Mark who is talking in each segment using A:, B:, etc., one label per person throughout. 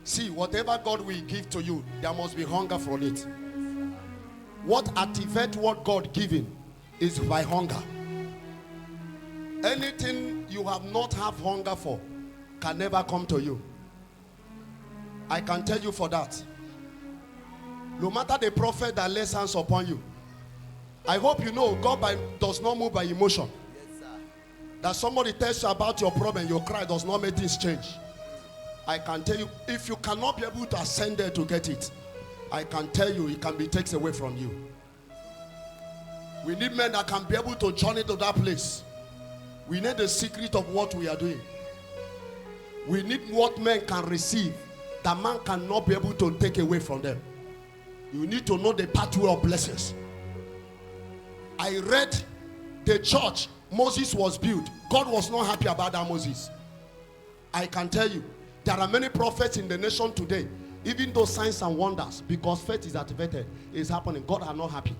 A: See, whatever God will give to you, there must be hunger for it. What activates what God given is by hunger. Anything you have not have hunger for can never come to you. I can tell you for that. No matter the prophet that lays hands upon you, I hope you know God does not move by emotion.
B: Yes, sir.
A: That somebody tells you about your problem, your cry does not make things change. I can tell you, if you cannot be able to ascend there to get it, I can tell you it can be taken away from you. We need men that can be able to journey to that place. We need the secret of what we are doing. We need what men can receive that man cannot be able to take away from them. You need to know the pathway of blessings. I read the church Moses was built. God was not happy about that Moses. I can tell you, there are many prophets in the nation today, even though signs and wonders, because faith is activated, is happening. God are not happy.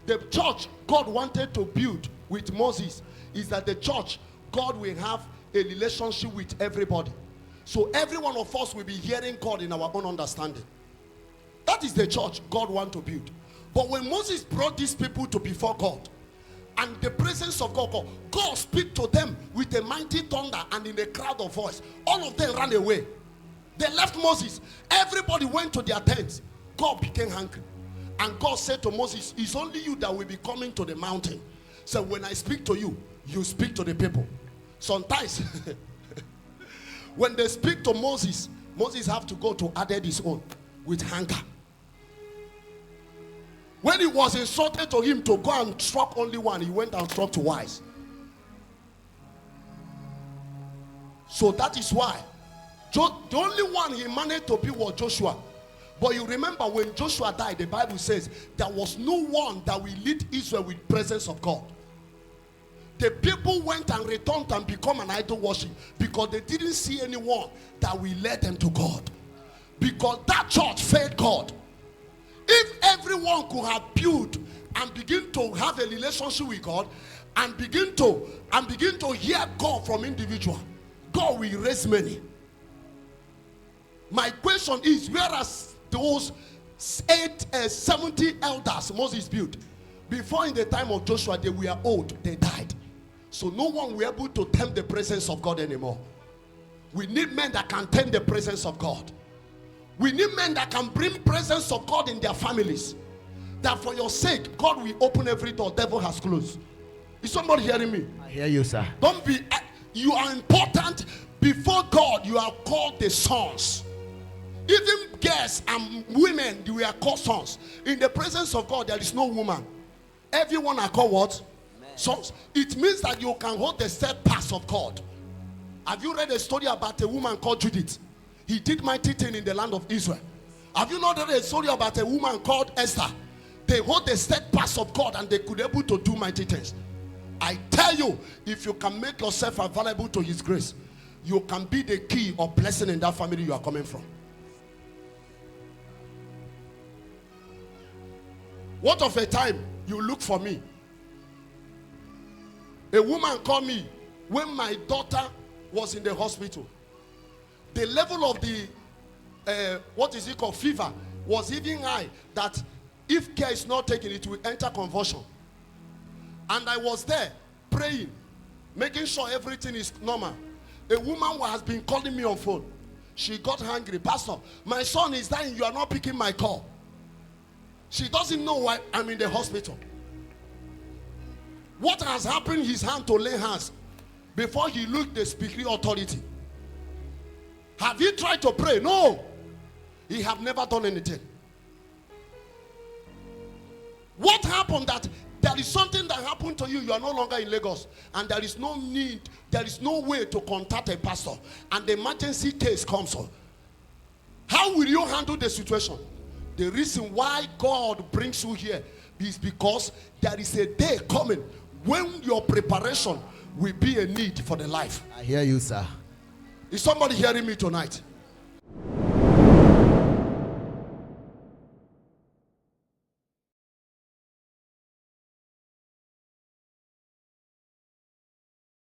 A: The church God wanted to build with Moses is that the church, God will have a relationship with everybody. So every one of us will be hearing God in our own understanding. That is the church God wants to build. But when Moses brought these people to before God, and the presence of God speak to them with a mighty thunder and in a crowd of voice. All of them ran away. They left Moses. Everybody went to their tents. God became hungry. And God said to Moses, it's only you that will be coming to the mountain. So when I speak to you, you speak to the people. Sometimes, when they speak to Moses, Moses have to go to add his own with hunger. When it was insulted to him to go and struck only one, he went and struck twice. So that is why the only one he managed to be was Joshua. But you remember when Joshua died, the Bible says there was no one that will lead Israel with presence of God. The people went and returned and become an idol worship because they didn't see anyone that will lead them to God. Because that church failed God. If everyone could have built and begin to have a relationship with God and begin to hear God from individual, God will raise many. My question is, where are those 70 elders Moses built? Before, in the time of Joshua, they were old, they died. So no one will be able to tempt the presence of God anymore. We need men that can tempt the presence of God. We need men that can bring presence of God in their families. That for your sake, God will open every door devil has closed. Is somebody hearing me?
B: I hear you, sir.
A: Don't be, you are important before God. You are called the sons. Even girls and women, you are called sons. In the presence of God, there is no woman. Everyone are called what? Sons. It means that you can hold the steadfast of God. Have you read a story about a woman called Judith? He did mighty thing in the land of Israel. Have you not read a story about a woman called Esther? They hold the steadfast of God and they could be able to do mighty things. I tell you, if you can make yourself available to his grace, you can be the key of blessing in that family you are coming from. What of a time you look for me? A woman called me when my daughter was in the hospital. The level of the fever was even high, that if care is not taken, it will enter convulsion. And I was there praying, making sure everything is normal. A woman has been calling me on phone. She got hungry. Pastor, my son is dying, you are not picking my call. She doesn't know why I'm in the hospital. What has happened? His hand to lay hands before he looked the speaking authority. Have you tried to pray? No. He have never done anything. What happened? That there is something that happened to you. You are no longer in Lagos. And there is no need, there is no way to contact a pastor. And the emergency case comes on. How will you handle the situation? The reason why God brings you here is because there is a day coming when your preparation will be a need for the life.
B: I hear you, sir.
A: Is somebody hearing me tonight?